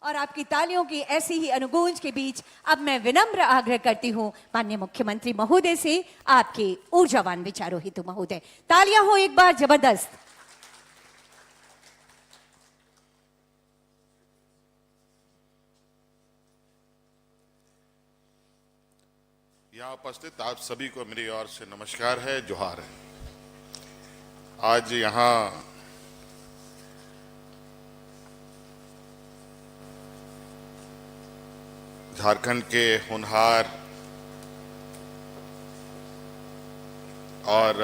और आपकी तालियों की ऐसी ही अनुगूंज के बीच अब मैं विनम्र आग्रह करती हूं माननीय मुख्यमंत्री महोदय से आपके ऊर्जावान विचारों हेतु महोदय, तालियां हो एक बार जबरदस्त। यहाँ उपस्थित आप सभी को मेरी ओर से नमस्कार है, जोहार है। आज यहाँ झारखंड के होनहार और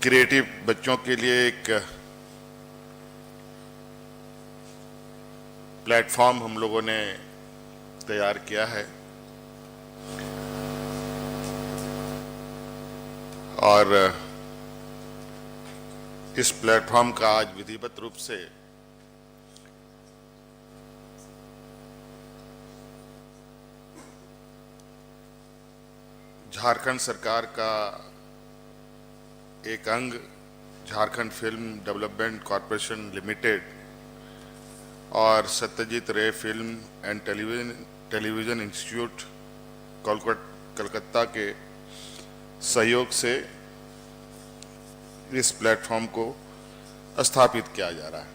क्रिएटिव बच्चों के लिए एक प्लेटफॉर्म हम लोगों ने तैयार किया है और इस प्लेटफॉर्म का आज विधिवत रूप से झारखंड सरकार का एक अंग Jharkhand film development corporation limited और सत्यजीत रे film and television institute Calcutta के सहयोग से इस प्लेटफॉर्म को स्थापित किया जा रहा है।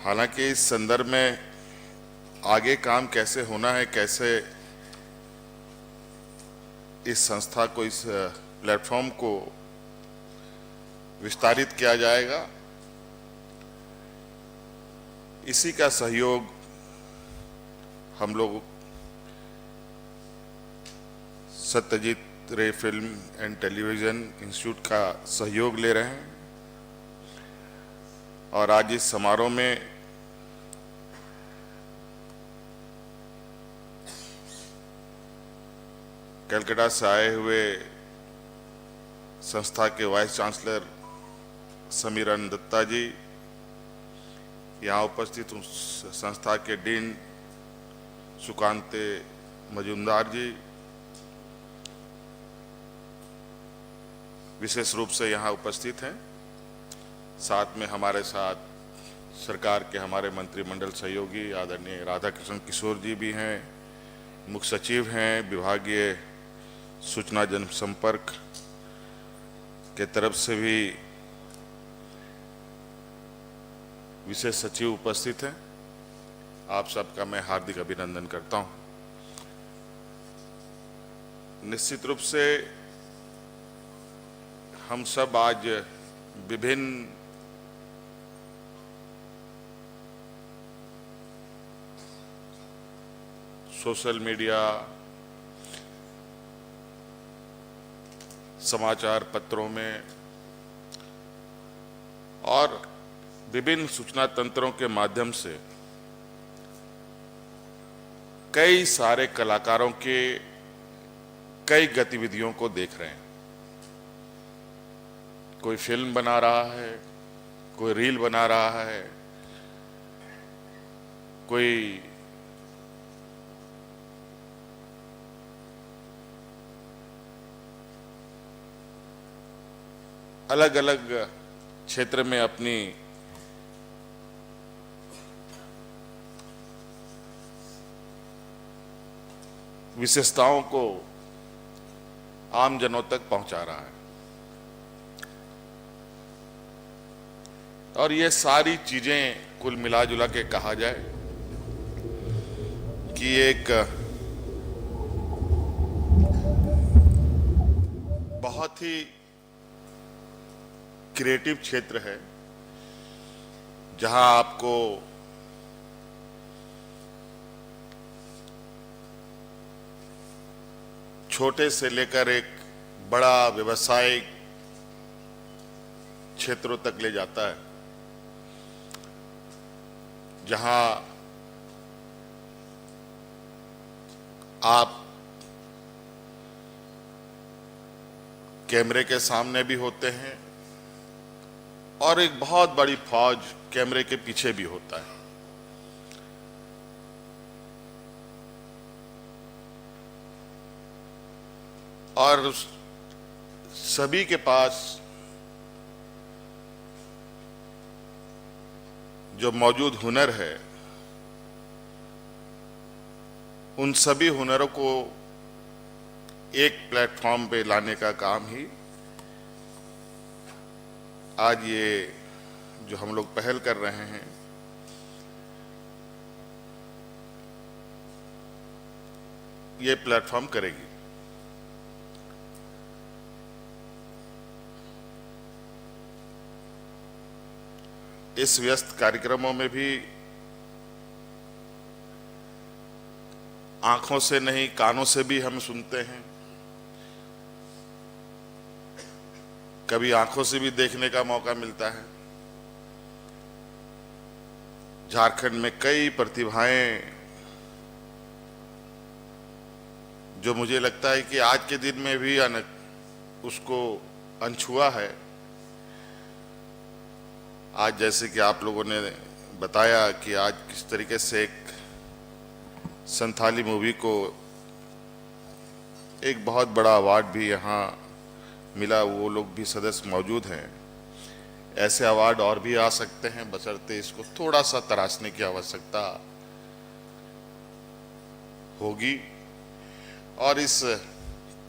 हालांकि इस संदर्भ में आगे काम कैसे होना है, कैसे इस संस्था को, इस प्लेटफॉर्म को विस्तारित किया जाएगा, इसी का सहयोग हम लोग सत्यजीत रे फिल्म एंड टेलीविजन इंस्टीट्यूट का सहयोग ले रहे हैं। और आज इस समारोह में कलकत्ता से आए हुए संस्था के वाइस चांसलर समीरन दत्ता जी, यहाँ उपस्थित संस्था के डीन सुकांते मजुमदार जी, विशेष रूप से यहाँ उपस्थित हैं। साथ में हमारे साथ सरकार के हमारे मंत्रिमंडल सहयोगी आदरणीय राधाकृष्ण किशोर जी भी हैं, मुख्य सचिव हैं, विभागीय सूचना जनसंपर्क के तरफ से भी विशेष सचिव उपस्थित हैं। आप सबका मैं हार्दिक अभिनंदन करता हूं। निश्चित रूप से हम सब आज विभिन्न सोशल मीडिया, समाचार पत्रों में और विभिन्न सूचना तंत्रों के माध्यम से कई सारे कलाकारों के कई गतिविधियों को देख रहे हैं। कोई फिल्म बना रहा है, कोई रील बना रहा है, कोई अलग अलग क्षेत्र में अपनी विशेषताओं को आम जनों तक पहुंचा रहा है। और ये सारी चीजें कुल मिला जुला के कहा जाए कि एक बहुत ही क्रिएटिव क्षेत्र है, जहां आपको छोटे से लेकर एक बड़ा व्यवसायिक क्षेत्रों तक ले जाता है, जहां आप कैमरे के सामने भी होते हैं और एक बहुत बड़ी फौज कैमरे के पीछे भी होता है। और सभी के पास जो मौजूद हुनर है, उन सभी हुनरों को एक प्लेटफॉर्म पे लाने का काम ही आज ये जो हम लोग पहल कर रहे हैं, ये प्लेटफॉर्म करेगी। इस व्यस्त कार्यक्रमों में भी आंखों से नहीं, कानों से भी हम सुनते हैं, कभी आंखों से भी देखने का मौका मिलता है। झारखंड में कई प्रतिभाएं जो मुझे लगता है कि आज के दिन में भी उसको अनछुआ है। आज जैसे कि आप लोगों ने बताया कि आज किस तरीके से एक संथाली मूवी को एक बहुत बड़ा अवार्ड भी यहाँ मिला, वो लोग भी सदस्य मौजूद हैं। ऐसे अवार्ड और भी आ सकते हैं, बशर्ते इसको थोड़ा सा तराशने की आवश्यकता होगी। और इस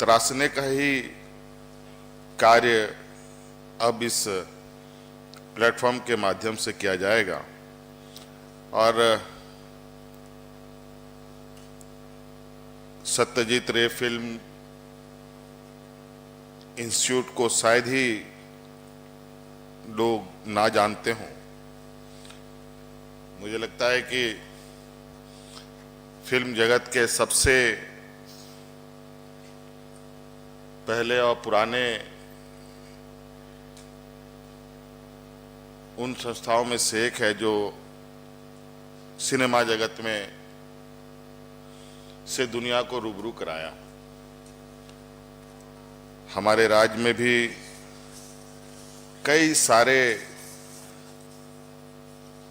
तराशने का ही कार्य अब इस प्लेटफॉर्म के माध्यम से किया जाएगा। और सत्यजीत रे फिल्म इंस्टीट्यूट को शायद ही लोग ना जानते हों। मुझे लगता है कि फिल्म जगत के सबसे पहले और पुराने उन संस्थाओं में से एक है जो सिनेमा जगत में से दुनिया को रूबरू कराया। हमारे राज्य में भी कई सारे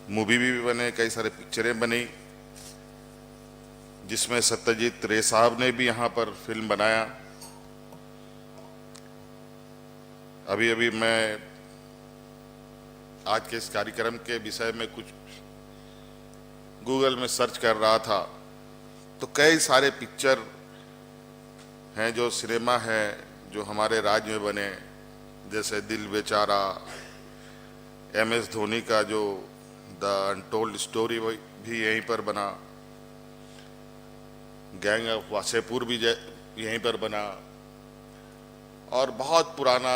मूवी भी बने, कई सारे पिक्चरें बनी, जिसमें सत्यजीत रे साहब ने भी यहाँ पर फिल्म बनाया। अभी अभी मैं आज के इस कार्यक्रम के विषय में कुछ गूगल में सर्च कर रहा था, तो कई सारे पिक्चर हैं जो सिनेमा है जो हमारे राज्य में बने, जैसे दिल बेचारा, MS धोनी का जो द अनटोल्ड स्टोरी भी यहीं पर बना, गैंग ऑफ वासेपुर भी यहीं पर बना, और बहुत पुराना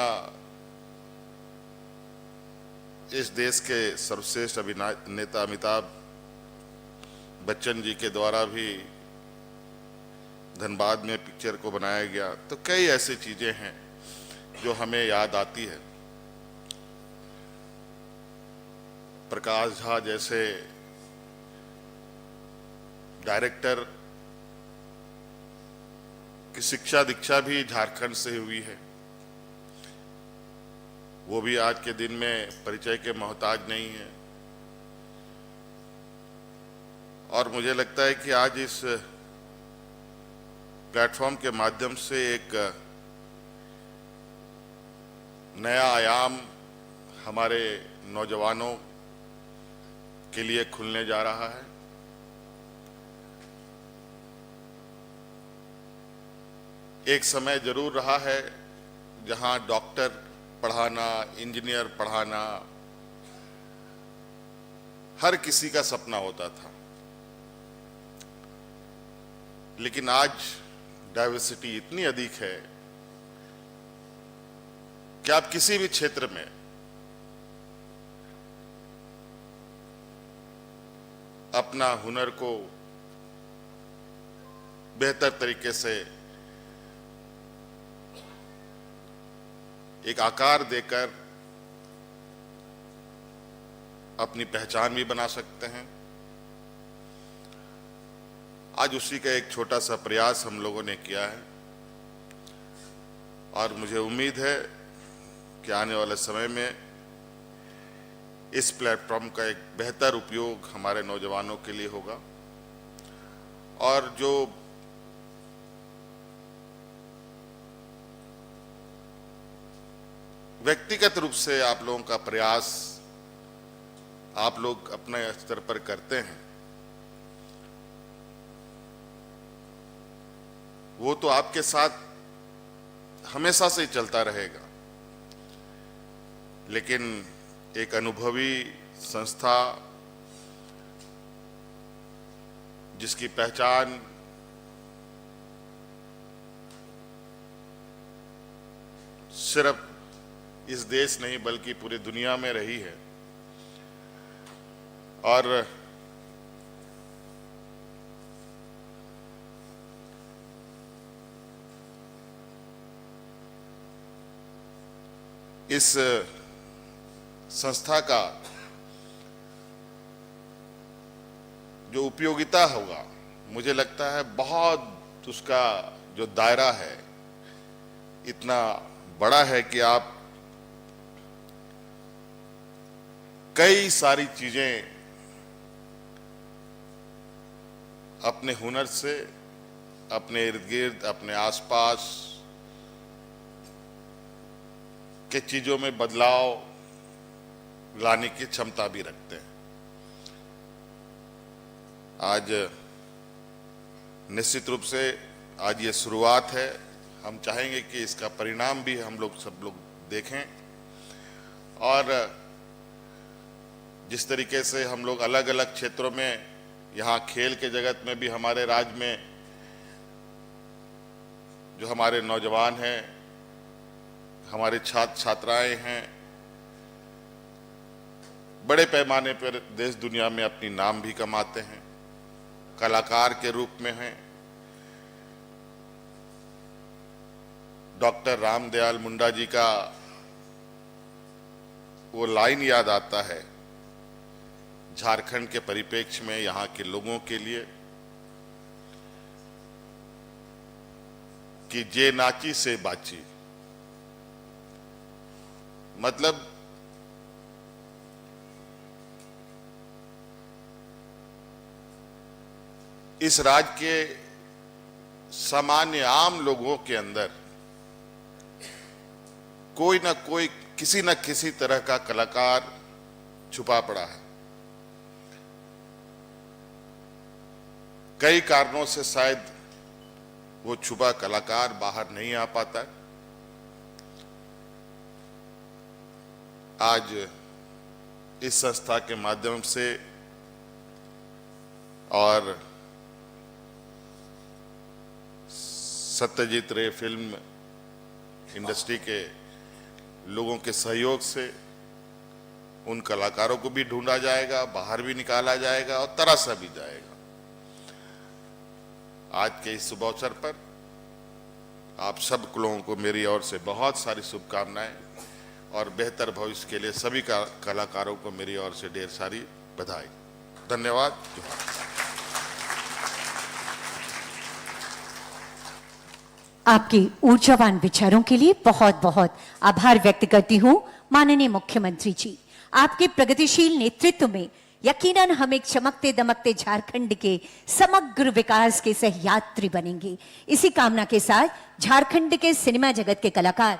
इस देश के सर्वश्रेष्ठ अभिनेता अमिताभ बच्चन जी के द्वारा भी धनबाद में पिक्चर को बनाया गया। तो कई ऐसी चीजें हैं जो हमें याद आती है। प्रकाश झा जैसे डायरेक्टर की शिक्षा दीक्षा भी झारखंड से हुई है। वो भी आज के दिन में परिचय के मोहताज नहीं है। और मुझे लगता है कि आज इस प्लेटफॉर्म के माध्यम से एक नया आयाम हमारे नौजवानों के लिए खुलने जा रहा है। एक समय जरूर रहा है जहां डॉक्टर पढ़ाना, इंजीनियर पढ़ाना हर किसी का सपना होता था, लेकिन आज डाइवर्सिटी इतनी अधिक है कि आप किसी भी क्षेत्र में अपना हुनर को बेहतर तरीके से एक आकार देकर अपनी पहचान भी बना सकते हैं। आज उसी का एक छोटा सा प्रयास हम लोगों ने किया है, और मुझे उम्मीद है कि आने वाले समय में इस प्लेटफॉर्म का एक बेहतर उपयोग हमारे नौजवानों के लिए होगा। और जो व्यक्तिगत रूप से आप लोगों का प्रयास आप लोग अपने स्तर पर करते हैं, वो तो आपके साथ हमेशा से ही चलता रहेगा। लेकिन एक अनुभवी संस्था जिसकी पहचान सिर्फ इस देश नहीं बल्कि पूरी दुनिया में रही है, और इस संस्था का जो उपयोगिता होगा, मुझे लगता है बहुत उसका जो दायरा है इतना बड़ा है कि आप कई सारी चीजें अपने हुनर से, अपने इर्द गिर्द, अपने आसपास के चीजों में बदलाव लाने की क्षमता भी रखते हैं। आज निश्चित रूप से आज ये शुरुआत है, हम चाहेंगे कि इसका परिणाम भी हम लोग सब लोग देखें, और जिस तरीके से हम लोग अलग अलग क्षेत्रों में, यहाँ खेल के जगत में भी हमारे राज्य में जो हमारे नौजवान हैं, हमारे छात्र छात्राएं हैं, बड़े पैमाने पर देश दुनिया में अपनी नाम भी कमाते हैं, कलाकार के रूप में हैं। डॉक्टर रामदयाल मुंडा जी का वो लाइन याद आता है झारखंड के परिप्रेक्ष्य में यहाँ के लोगों के लिए कि जे नाची से बाची। मतलब इस राज्य के सामान्य आम लोगों के अंदर कोई ना कोई, किसी न किसी तरह का कलाकार छुपा पड़ा है। कई कारणों से शायद वो छुपा कलाकार बाहर नहीं आ पाता है। आज इस संस्था के माध्यम से और सत्यजीत रे फिल्म इंडस्ट्री के लोगों के सहयोग से उन कलाकारों को भी ढूंढा जाएगा, बाहर भी निकाला जाएगा और तराशा भी जाएगा। आज के इस शुभ अवसर पर आप सब लोगों को मेरी ओर से बहुत सारी शुभकामनाएं और बेहतर भविष्य के लिए सभी कलाकारों को मेरी ओर से ढेर सारी बधाई। धन्यवाद। आपके ऊर्जावान विचारों के लिए बहुत बहुत आभार व्यक्त करती हूं माननीय मुख्यमंत्री जी। आपके प्रगतिशील नेतृत्व में यकीनन हम एक चमकते दमकते झारखंड के समग्र विकास के सहयात्री बनेंगे। इसी कामना के साथ झारखंड के सिनेमा जगत के कलाकार